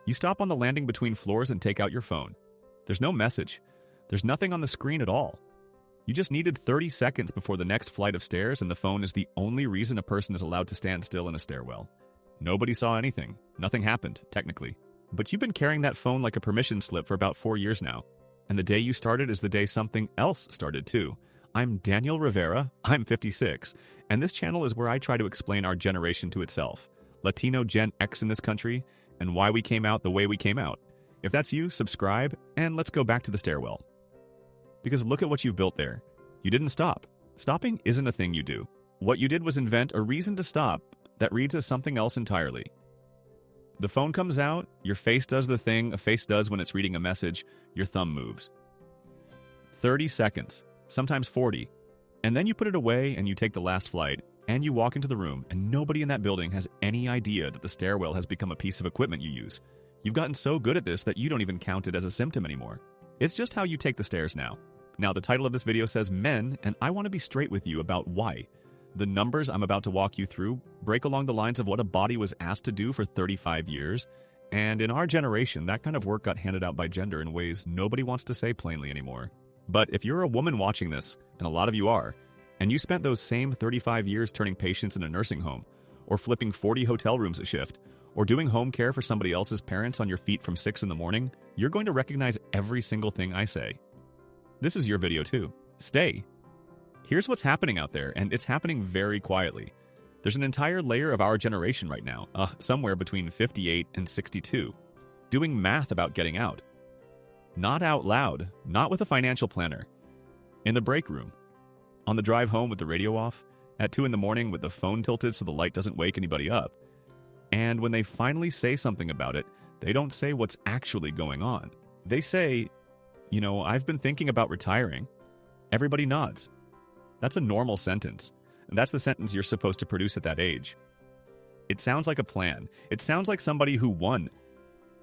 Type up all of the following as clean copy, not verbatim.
You stop on the landing between floors and take out your phone. There's no message. There's nothing on the screen at all. You just needed 30 seconds before the next flight of stairs, and the phone is the only reason a person is allowed to stand still in a stairwell. Nobody saw anything. Nothing happened, technically. But you've been carrying that phone like a permission slip for about 4 years now. And the day you started is the day something else started too. I'm Daniel Rivera, I'm 56, and this channel is where I try to explain our generation to itself, Latino Gen X in this country, and why we came out the way we came out. If that's you, subscribe, and let's go back to the stairwell. Because look at what you've built there. You didn't stop. Stopping isn't a thing you do. What you did was invent a reason to stop that reads as something else entirely. The phone comes out, your face does the thing a face does when it's reading a message, your thumb moves. 30 seconds, sometimes 40, and then you put it away and you take the last flight, and you walk into the room, and nobody in that building has any idea that the stairwell has become a piece of equipment you use. You've gotten so good at this that you don't even count it as a symptom anymore. It's just how you take the stairs now. Now, the title of this video says men, and I want to be straight with you about why. The numbers I'm about to walk you through break along the lines of what a body was asked to do for 35 years, and in our generation, that kind of work got handed out by gender in ways nobody wants to say plainly anymore. But if you're a woman watching this, and a lot of you are, and you spent those same 35 years turning patients in a nursing home, or flipping 40 hotel rooms a shift, or doing home care for somebody else's parents on your feet from 6 in the morning, you're going to recognize every single thing I say. This is your video too. Stay. Here's what's happening out there, and it's happening very quietly. There's an entire layer of our generation right now, somewhere between 58 and 62, doing math about getting out. Not out loud, not with a financial planner. In the break room. On the drive home with the radio off, at 2 in the morning with the phone tilted so the light doesn't wake anybody up. And when they finally say something about it, they don't say what's actually going on. They say, I've been thinking about retiring. Everybody nods. That's a normal sentence, and that's the sentence you're supposed to produce at that age. It sounds like a plan. It sounds like somebody who won.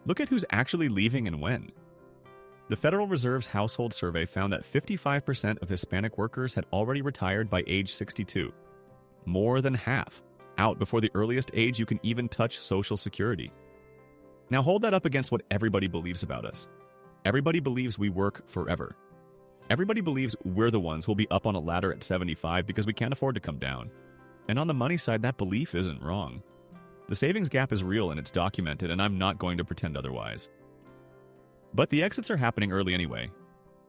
Look at who's actually leaving and when. The Federal Reserve's household survey found that 55% of Hispanic workers had already retired by age 62. More than half, out before the earliest age you can even touch Social Security. Now hold that up against what everybody believes about us. Everybody believes we work forever. Everybody believes we're the ones who'll be up on a ladder at 75 because we can't afford to come down. And on the money side, that belief isn't wrong. The savings gap is real and it's documented, and I'm not going to pretend otherwise. But the exits are happening early anyway.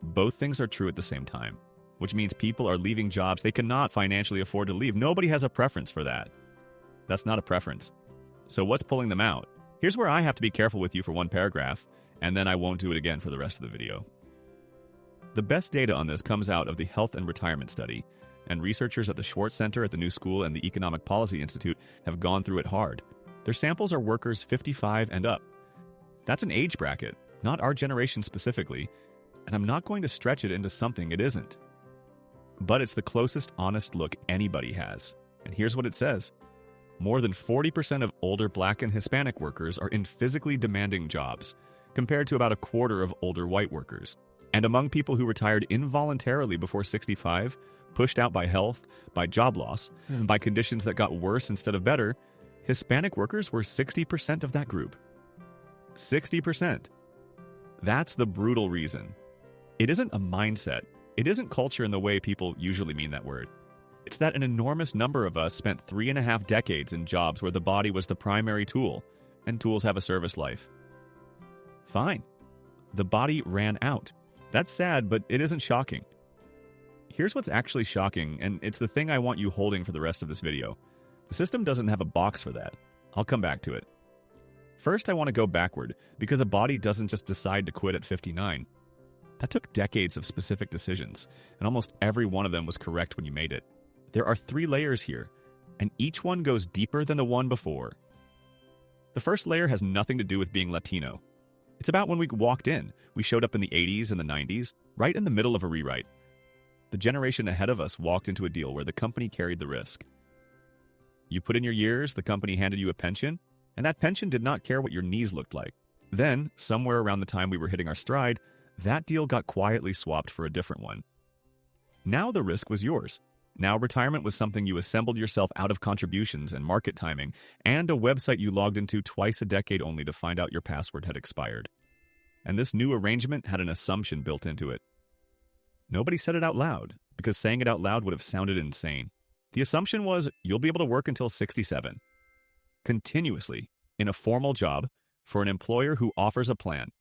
Both things are true at the same time, which means people are leaving jobs they cannot financially afford to leave. Nobody has a preference for that. That's not a preference. So what's pulling them out? Here's where I have to be careful with you for one paragraph, and then I won't do it again for the rest of the video. The best data on this comes out of the Health and Retirement Study, and researchers at the Schwartz Center at the New School and the Economic Policy Institute have gone through it hard. Their samples are workers 55 and up. That's an age bracket, not our generation specifically, and I'm not going to stretch it into something it isn't. But it's the closest honest look anybody has, and here's what it says. More than 40% of older Black and Hispanic workers are in physically demanding jobs, compared to about a quarter of older white workers. And among people who retired involuntarily before 65, pushed out by health, by job loss, and by conditions that got worse instead of better, Hispanic workers were 60% of that group. 60%. That's the brutal reason. It isn't a mindset. It isn't culture in the way people usually mean that word. It's that an enormous number of us spent 3.5 decades in jobs where the body was the primary tool, and tools have a service life. Fine. The body ran out. That's sad, but it isn't shocking. Here's what's actually shocking, and it's the thing I want you holding for the rest of this video. The system doesn't have a box for that. I'll come back to it. First, I want to go backward, because a body doesn't just decide to quit at 59. That took decades of specific decisions, and almost every one of them was correct when you made it. There are 3 layers here, and each one goes deeper than the one before. The first layer has nothing to do with being Latino. It's about when we walked in. We showed up in the 80s and the 90s, right in the middle of a rewrite. The generation ahead of us walked into a deal where the company carried the risk. You put in your years, the company handed you a pension, and that pension did not care what your knees looked like. Then, somewhere around the time we were hitting our stride, that deal got quietly swapped for a different one. Now the risk was yours. Now, retirement was something you assembled yourself out of contributions and market timing, and a website you logged into twice a decade only to find out your password had expired. And this new arrangement had an assumption built into it. Nobody said it out loud, because saying it out loud would have sounded insane. The assumption was you'll be able to work until 67, continuously, in a formal job, for an employer who offers a plan.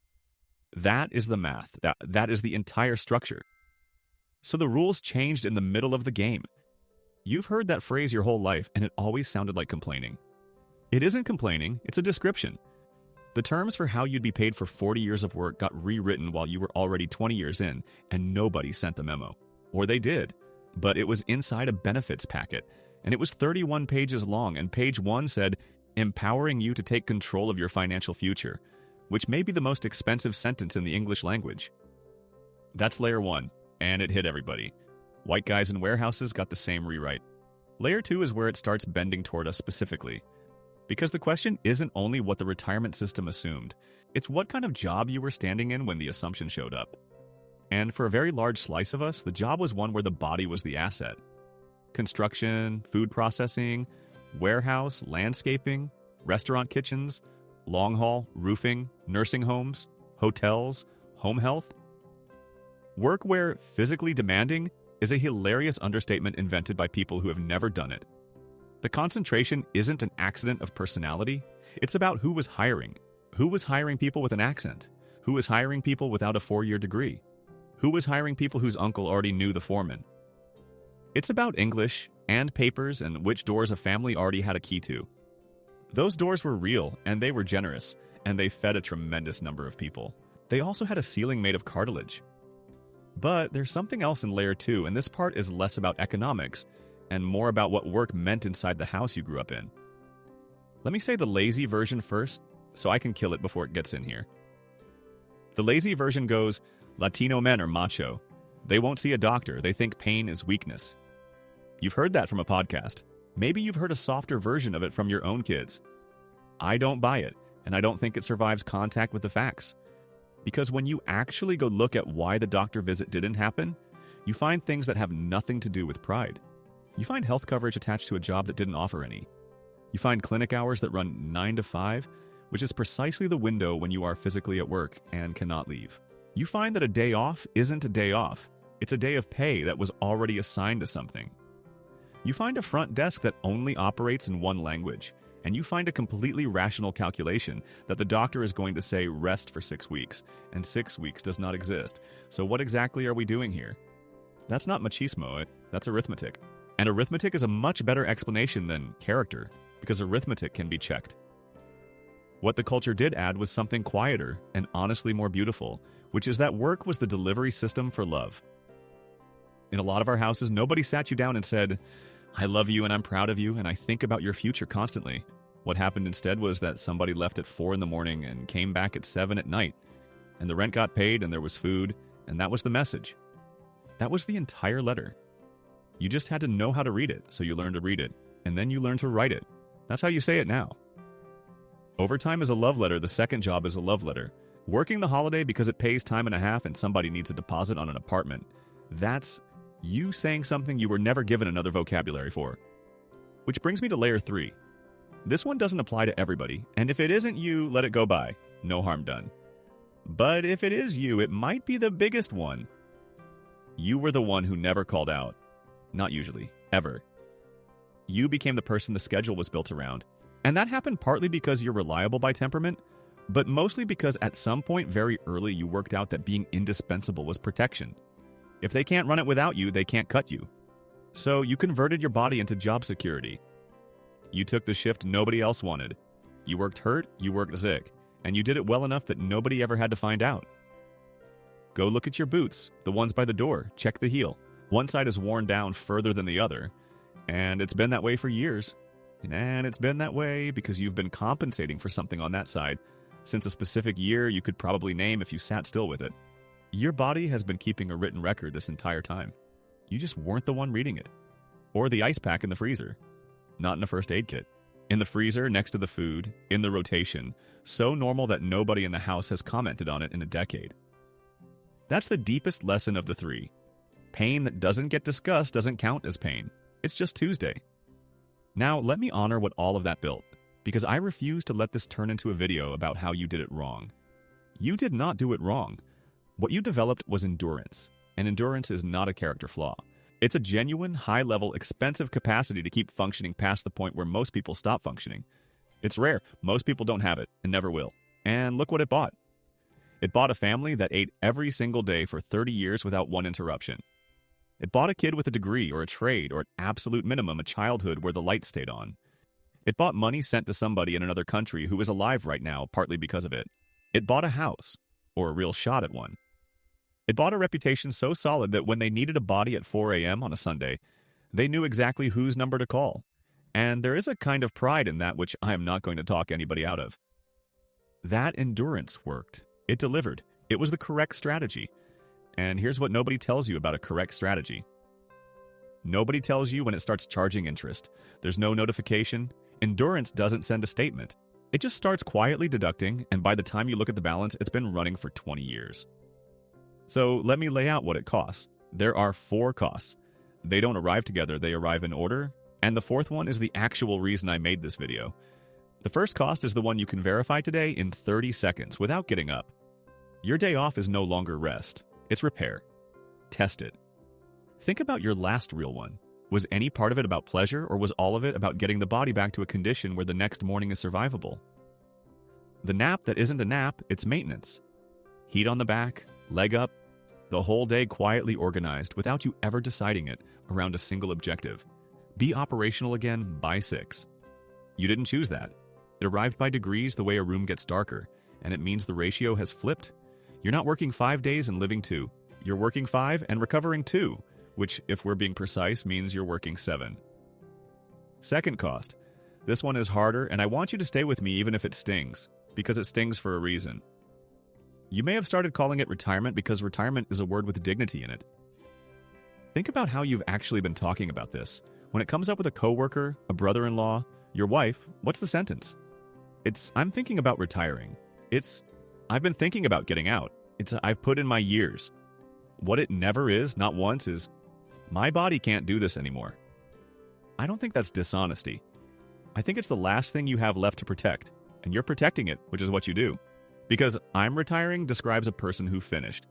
That is the math. That is the entire structure. So the rules changed in the middle of the game. You've heard that phrase your whole life, and it always sounded like complaining. It isn't complaining, it's a description. The terms for how you'd be paid for 40 years of work got rewritten while you were already 20 years in, and nobody sent a memo. Or they did, but it was inside a benefits packet, and it was 31 pages long, and page 1 said, empowering you to take control of your financial future, which may be the most expensive sentence in the English language. That's layer 1. And it hit everybody. White guys in warehouses got the same rewrite. Layer 2 is where it starts bending toward us specifically. Because the question isn't only what the retirement system assumed, it's what kind of job you were standing in when the assumption showed up. And for a very large slice of us, the job was one where the body was the asset. Construction, food processing, warehouse, landscaping, restaurant kitchens, long haul, roofing, nursing homes, hotels, home health. Work where physically demanding is a hilarious understatement invented by people who have never done it. The concentration isn't an accident of personality. It's about who was hiring. Who was hiring people with an accent? Who was hiring people without a 4-year degree? Who was hiring people whose uncle already knew the foreman? It's about English and papers and which doors a family already had a key to. Those doors were real, and they were generous, and they fed a tremendous number of people. They also had a ceiling made of cartilage. But there's something else in layer 2, and this part is less about economics and more about what work meant inside the house you grew up in. Let me say the lazy version first, so I can kill it before it gets in here. The lazy version goes, Latino men are macho. They won't see a doctor. They think pain is weakness. You've heard that from a podcast. Maybe you've heard a softer version of it from your own kids. I don't buy it, and I don't think it survives contact with the facts. Because when you actually go look at why the doctor visit didn't happen, you find things that have nothing to do with pride. You find health coverage attached to a job that didn't offer any. You find clinic hours that run 9 to 5, which is precisely the window when you are physically at work and cannot leave. You find that a day off isn't a day off. It's a day of pay that was already assigned to something. You find a front desk that only operates in one language, and you find a completely rational calculation that the doctor is going to say rest for 6 weeks, and 6 weeks does not exist. So what exactly are we doing here? That's not machismo, that's arithmetic. And arithmetic is a much better explanation than character, because arithmetic can be checked. What the culture did add was something quieter and honestly more beautiful, which is that work was the delivery system for love. In a lot of our houses, nobody sat you down and said, I love you and I'm proud of you and I think about your future constantly. What happened instead was that somebody left at 4 in the morning and came back at 7 at night. And the rent got paid and there was food, and that was the message. That was the entire letter. You just had to know how to read it, so you learned to read it, and then you learned to write it. That's how you say it now. Overtime is a love letter, the second job is a love letter. Working the holiday because it pays time and a half and somebody needs a deposit on an apartment. That's you saying something you were never given another vocabulary for. Which brings me to layer 3. This one doesn't apply to everybody, and if it isn't you, let it go by. No harm done. But if it is you, it might be the biggest one. You were the one who never called out. Not usually. Ever. You became the person the schedule was built around. And that happened partly because you're reliable by temperament, but mostly because at some point very early you worked out that being indispensable was protection. If they can't run it without you, they can't cut you. So you converted your body into job security. You took the shift nobody else wanted. You worked hurt, you worked sick, and you did it well enough that nobody ever had to find out. Go look at your boots, the ones by the door, check the heel. One side is worn down further than the other, and it's been that way for years. And it's been that way because you've been compensating for something on that side since a specific year you could probably name if you sat still with it. Your body has been keeping a written record this entire time. You just weren't the one reading it. Or the ice pack in the freezer. Not in a first aid kit. In the freezer, next to the food, in the rotation. So normal that nobody in the house has commented on it in a decade. That's the deepest lesson of the 3. Pain that doesn't get discussed doesn't count as pain. It's just Tuesday. Now, let me honor what all of that built, because I refuse to let this turn into a video about how you did it wrong. You did not do it wrong. What you developed was endurance, and endurance is not a character flaw. It's a genuine, high-level, expensive capacity to keep functioning past the point where most people stop functioning. It's rare. Most people don't have it, and never will. And look what it bought. It bought a family that ate every single day for 30 years without one interruption. It bought a kid with a degree or a trade or at absolute minimum a childhood where the lights stayed on. It bought money sent to somebody in another country who is alive right now partly because of it. It bought a house, or a real shot at one. It bought a reputation so solid that when they needed a body at 4 a.m. on a Sunday, they knew exactly whose number to call. And there is a kind of pride in that which I am not going to talk anybody out of. That endurance worked. It delivered. It was the correct strategy. And here's what nobody tells you about a correct strategy. Nobody tells you when it starts charging interest. There's no notification. Endurance doesn't send a statement. It just starts quietly deducting, and by the time you look at the balance, it's been running for 20 years. So let me lay out what it costs. There are 4 costs. They don't arrive together, they arrive in order, and the 4th one is the actual reason I made this video. The first cost is the one you can verify today in 30 seconds without getting up. Your day off is no longer rest. It's repair. Test it. Think about your last real one. Was any part of it about pleasure, or was all of it about getting the body back to a condition where the next morning is survivable? The nap that isn't a nap, it's maintenance. Heat on the back, leg up, the whole day quietly organized without you ever deciding it around a single objective. Be operational again by 6. You didn't choose that. It arrived by degrees the way a room gets darker, and it means the ratio has flipped. You're not working 5 days and living 2. You're working 5 and recovering 2, which, if we're being precise, means you're working 7. Second cost. This one is harder, and I want you to stay with me even if it stings, because it stings for a reason. You may have started calling it retirement because retirement is a word with dignity in it. Think about how you've actually been talking about this. When it comes up with a coworker, a brother-in-law, your wife, what's the sentence? It's, I'm thinking about retiring. It's, I've been thinking about getting out. It's, I've put in my years. What it never is, not once, is, my body can't do this anymore. I don't think that's dishonesty. I think it's the last thing you have left to protect, and you're protecting it, which is what you do. Because I'm retiring describes a person who finished.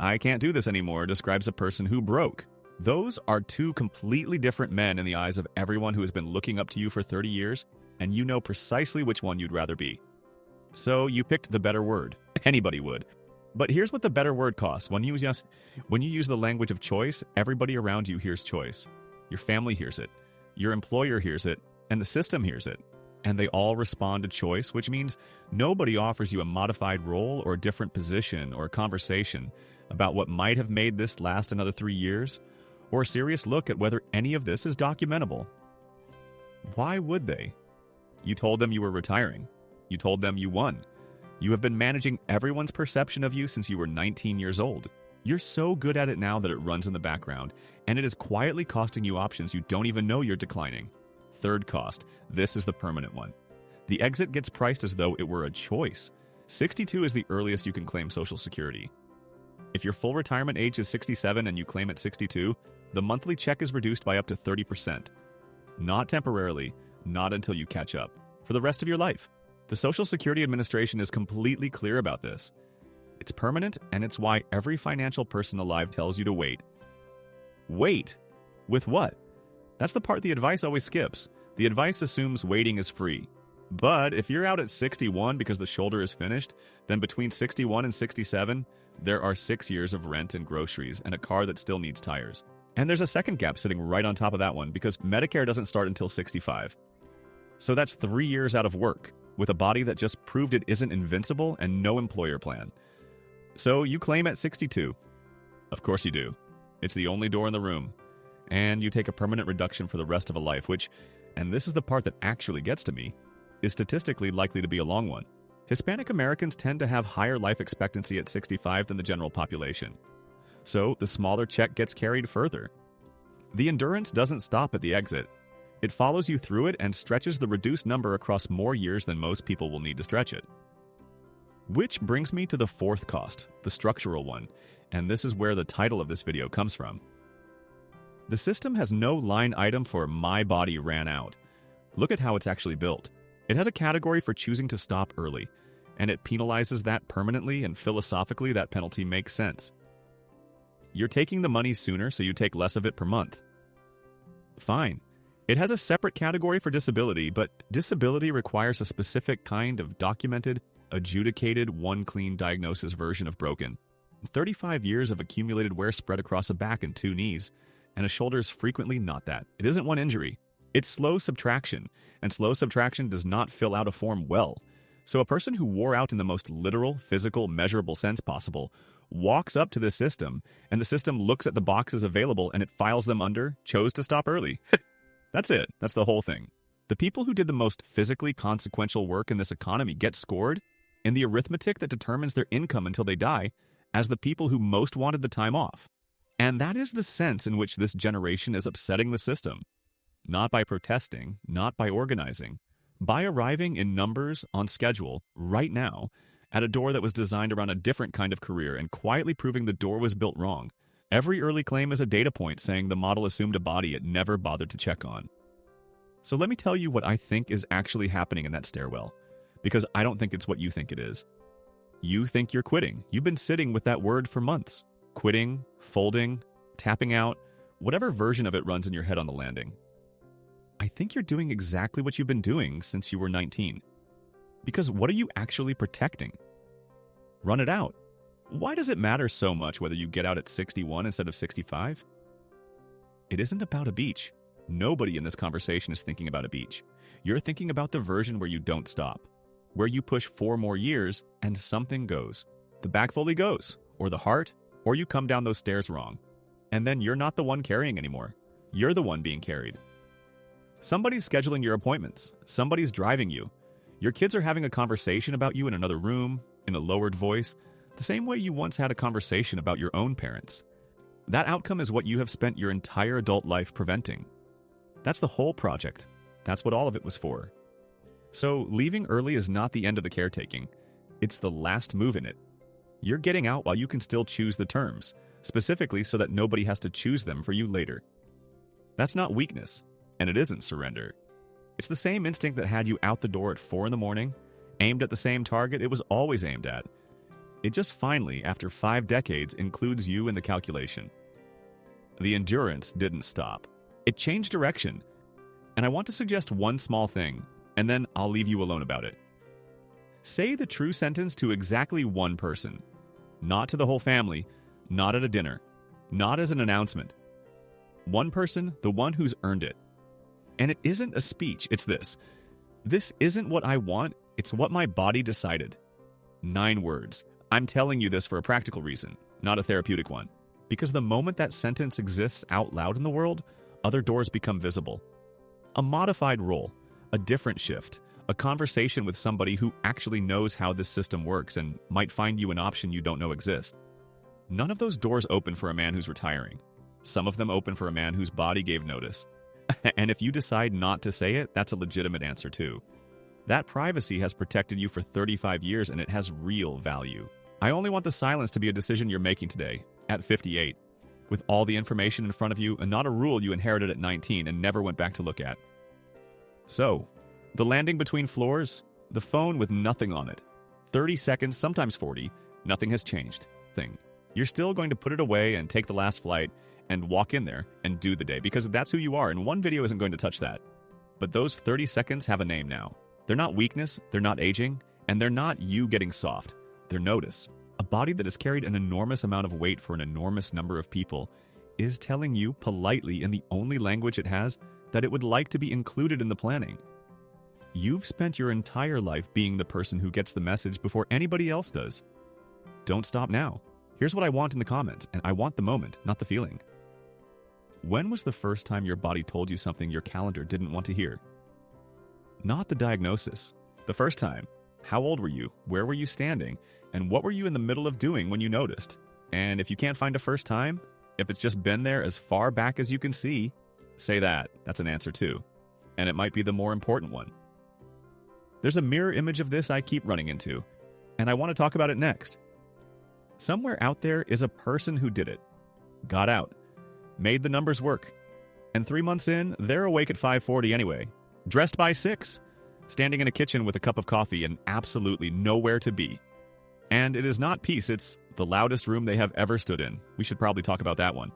I can't do this anymore describes a person who broke. Those are 2 completely different men in the eyes of everyone who has been looking up to you for 30 years, and you know precisely which one you'd rather be. So you picked the better word. Anybody would. But here's what the better word costs. When you use the language of choice, everybody around you hears choice. Your family hears it. Your employer hears it. And the system hears it. And they all respond to choice, which means nobody offers you a modified role or a different position or a conversation about what might have made this last another 3 years, or a serious look at whether any of this is documentable. Why would they? You told them you were retiring. You told them you won. You have been managing everyone's perception of you since you were 19 years old. You're so good at it now that it runs in the background, and it is quietly costing you options you don't even know you're declining. Third cost. This is the permanent one. The exit gets priced as though it were a choice. 62 is the earliest you can claim Social Security. If your full retirement age is 67 and you claim at 62, the monthly check is reduced by up to 30%. Not temporarily, not until you catch up. For the rest of your life. The Social Security Administration is completely clear about this. It's permanent, and it's why every financial person alive tells you to wait. Wait? With what? That's the part the advice always skips. The advice assumes waiting is free. But if you're out at 61 because the shoulder is finished, then between 61 and 67, there are 6 years of rent and groceries and a car that still needs tires. And there's a second gap sitting right on top of that one because Medicare doesn't start until 65. So that's 3 years out of work, with a body that just proved it isn't invincible and no employer plan. So you claim at 62. Of course you do. It's the only door in the room. And you take a permanent reduction for the rest of a life, which, and this is the part that actually gets to me, is statistically likely to be a long one. Hispanic Americans tend to have higher life expectancy at 65 than the general population. So the smaller check gets carried further. The endurance doesn't stop at the exit. It follows you through it and stretches the reduced number across more years than most people will need to stretch it. Which brings me to the fourth cost, the structural one, and this is where the title of this video comes from. The system has no line item for "my body ran out." Look at how it's actually built. It has a category for choosing to stop early, and it penalizes that permanently, and philosophically that penalty makes sense. You're taking the money sooner, so you take less of it per month. Fine. It has a separate category for disability, but disability requires a specific kind of documented, adjudicated, one clean diagnosis version of broken. 35 years of accumulated wear spread across a back and 2 knees, and a shoulder is frequently not that. It isn't one injury. It's slow subtraction, and slow subtraction does not fill out a form well. So a person who wore out in the most literal, physical, measurable sense possible walks up to the system, and the system looks at the boxes available and it files them under "chose to stop early." That's it. That's the whole thing. The people who did the most physically consequential work in this economy get scored in the arithmetic that determines their income until they die as the people who most wanted the time off. And that is the sense in which this generation is upsetting the system. Not by protesting, not by organizing, by arriving in numbers on schedule right now at a door that was designed around a different kind of career and quietly proving the door was built wrong. Every early claim is a data point saying the model assumed a body it never bothered to check on. So let me tell you what I think is actually happening in that stairwell, because I don't think it's what you think it is. You think you're quitting. You've been sitting with that word for months. Quitting, folding, tapping out, whatever version of it runs in your head on the landing. I think you're doing exactly what you've been doing since you were 19. Because what are you actually protecting? Run it out. Why does it matter so much whether you get out at 61 instead of 65? It isn't about a beach. Nobody in this conversation is thinking about a beach. You're thinking about the version where you don't stop, where you push 4 more years and something goes. The back fully goes, or the heart, or you come down those stairs wrong. And then you're not the one carrying anymore. You're the one being carried. Somebody's scheduling your appointments. Somebody's driving you. Your kids are having a conversation about you in another room, in a lowered voice, the same way you once had a conversation about your own parents. That outcome is what you have spent your entire adult life preventing. That's the whole project. That's what all of it was for. So leaving early is not the end of the caretaking. It's the last move in it. You're getting out while you can still choose the terms, specifically so that nobody has to choose them for you later. That's not weakness, and it isn't surrender. It's the same instinct that had you out the door at 4 in the morning, aimed at the same target it was always aimed at. It just finally, after 5 decades, includes you in the calculation. The endurance didn't stop. It changed direction. And I want to suggest one small thing, and then I'll leave you alone about it. Say the true sentence to exactly one person. Not to the whole family, not at a dinner, not as an announcement. One person, the one who's earned it. And it isn't a speech, it's this. This isn't what I want, it's what my body decided. 9 words. I'm telling you this for a practical reason, not a therapeutic one. Because the moment that sentence exists out loud in the world, other doors become visible. A modified role, a different shift, a conversation with somebody who actually knows how this system works and might find you an option you don't know exists. None of those doors open for a man who's retiring. Some of them open for a man whose body gave notice. And if you decide not to say it, that's a legitimate answer too. That privacy has protected you for 35 years and it has real value. I only want the silence to be a decision you're making today, at 58, with all the information in front of you and not a rule you inherited at 19 and never went back to look at. So, the landing between floors, the phone with nothing on it, 30 seconds, sometimes 40, nothing has changed, thing. You're still going to put it away and take the last flight and walk in there and do the day because that's who you are and one video isn't going to touch that. But those 30 seconds have a name now. They're not weakness, they're not aging, and they're not you getting soft. They're notice. A body that has carried an enormous amount of weight for an enormous number of people is telling you politely in the only language it has that it would like to be included in the planning. You've spent your entire life being the person who gets the message before anybody else does. Don't stop now. Here's what I want in the comments, and I want the moment, not the feeling. When was the first time your body told you something your calendar didn't want to hear? Not the diagnosis. The first time. How old were you? Where were you standing? And what were you in the middle of doing when you noticed? And if you can't find a first time, if it's just been there as far back as you can see, say that. That's an answer too. And it might be the more important one. There's a mirror image of this I keep running into. And I want to talk about it next. Somewhere out there is a person who did it, got out, made the numbers work, and 3 months in, they're awake at 5:40 anyway, dressed by 6, standing in a kitchen with a cup of coffee and absolutely nowhere to be. And it is not peace, it's the loudest room they have ever stood in. We should probably talk about that one.